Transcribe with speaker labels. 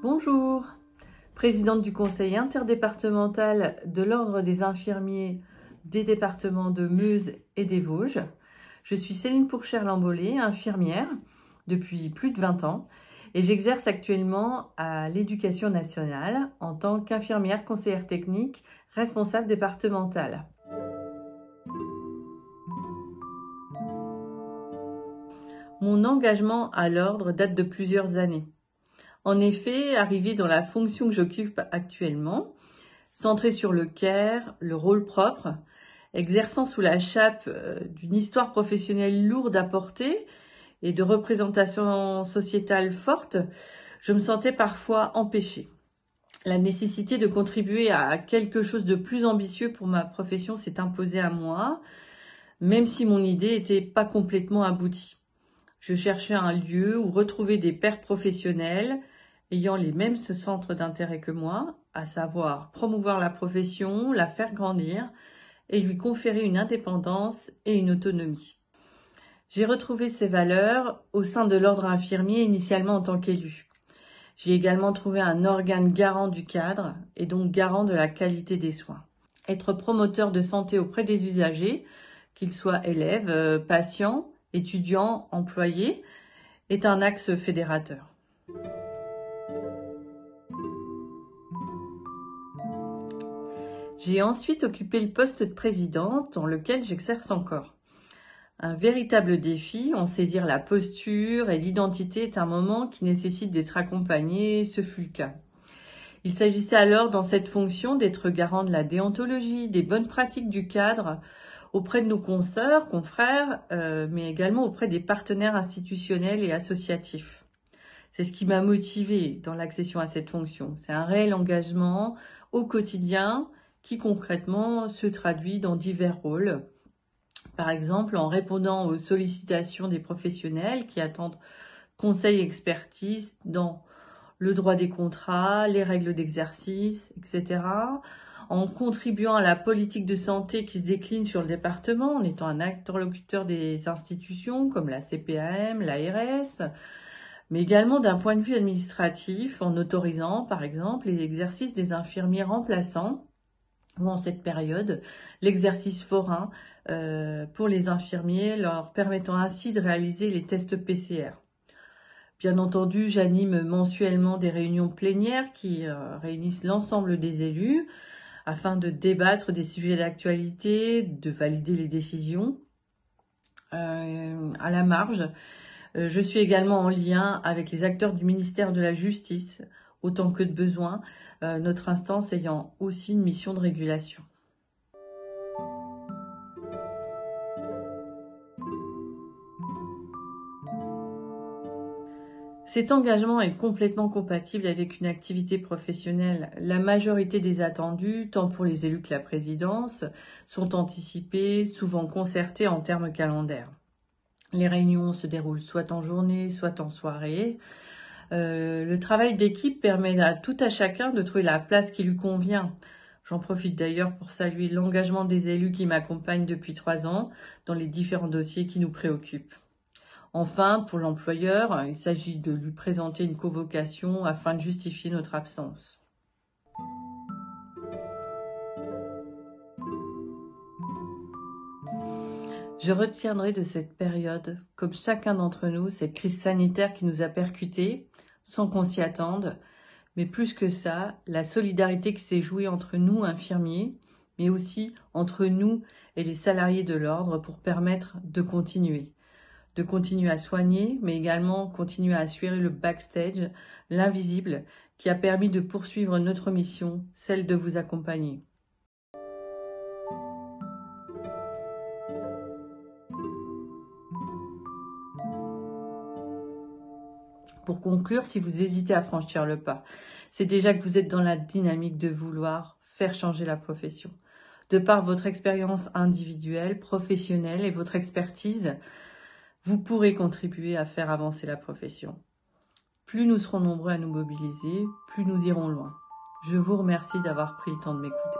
Speaker 1: Bonjour, présidente du conseil interdépartemental de l'Ordre des infirmiers des départements de Meuse et des Vosges. Je suis Céline Pourchère-Lambollet, infirmière depuis plus de 20 ans et j'exerce actuellement à l'Éducation nationale en tant qu'infirmière conseillère technique responsable départementale. Mon engagement à l'Ordre date de plusieurs années. En effet, arrivée dans la fonction que j'occupe actuellement, centrée sur le care, le rôle propre, exerçant sous la chape d'une histoire professionnelle lourde à porter et de représentation sociétale forte, je me sentais parfois empêchée. La nécessité de contribuer à quelque chose de plus ambitieux pour ma profession s'est imposée à moi, même si mon idée n'était pas complètement aboutie. Je cherchais un lieu où retrouver des pairs professionnels ayant les mêmes centres d'intérêt que moi, à savoir promouvoir la profession, la faire grandir et lui conférer une indépendance et une autonomie. J'ai retrouvé ces valeurs au sein de l'ordre infirmier initialement en tant qu'élu. J'ai également trouvé un organe garant du cadre et donc garant de la qualité des soins. Être promoteur de santé auprès des usagers, qu'ils soient élèves, patients, étudiants, employés, est un axe fédérateur. J'ai ensuite occupé le poste de présidente dans lequel j'exerce encore. Un véritable défi, en saisir la posture et l'identité est un moment qui nécessite d'être accompagné, ce fut le cas. Il s'agissait alors dans cette fonction d'être garant de la déontologie, des bonnes pratiques du cadre auprès de nos consoeurs, confrères, mais également auprès des partenaires institutionnels et associatifs. C'est ce qui m'a motivée dans l'accession à cette fonction. C'est un réel engagement au quotidien qui concrètement se traduit dans divers rôles. Par exemple, en répondant aux sollicitations des professionnels qui attendent conseil et expertise dans le droit des contrats, les règles d'exercice, etc. En contribuant à la politique de santé qui se décline sur le département, en étant un interlocuteur des institutions comme la CPAM, l'ARS, mais également d'un point de vue administratif, en autorisant, par exemple, les exercices des infirmiers remplaçants, ou en cette période, l'exercice forain pour les infirmiers, leur permettant ainsi de réaliser les tests PCR. Bien entendu, j'anime mensuellement des réunions plénières qui réunissent l'ensemble des élus afin de débattre des sujets d'actualité, de valider les décisions. À la marge, je suis également en lien avec les acteurs du ministère de la Justice, autant que de besoin, notre instance ayant aussi une mission de régulation. Cet engagement est complètement compatible avec une activité professionnelle. La majorité des attendus, tant pour les élus que la présidence, sont anticipés, souvent concertés en termes calendaires. Les réunions se déroulent soit en journée, soit en soirée. Le travail d'équipe permet à tout à chacun de trouver la place qui lui convient. J'en profite d'ailleurs pour saluer l'engagement des élus qui m'accompagnent depuis 3 ans dans les différents dossiers qui nous préoccupent. Enfin, pour l'employeur, il s'agit de lui présenter une convocation afin de justifier notre absence. Je retiendrai de cette période, comme chacun d'entre nous, cette crise sanitaire qui nous a percutés, sans qu'on s'y attende, mais plus que ça, la solidarité qui s'est jouée entre nous, infirmiers, mais aussi entre nous et les salariés de l'ordre pour permettre de continuer à soigner, mais également continuer à assurer le backstage, l'invisible, qui a permis de poursuivre notre mission, celle de vous accompagner. Pour conclure, si vous hésitez à franchir le pas, c'est déjà que vous êtes dans la dynamique de vouloir faire changer la profession. De par votre expérience individuelle, professionnelle et votre expertise, vous pourrez contribuer à faire avancer la profession. Plus nous serons nombreux à nous mobiliser, plus nous irons loin. Je vous remercie d'avoir pris le temps de m'écouter.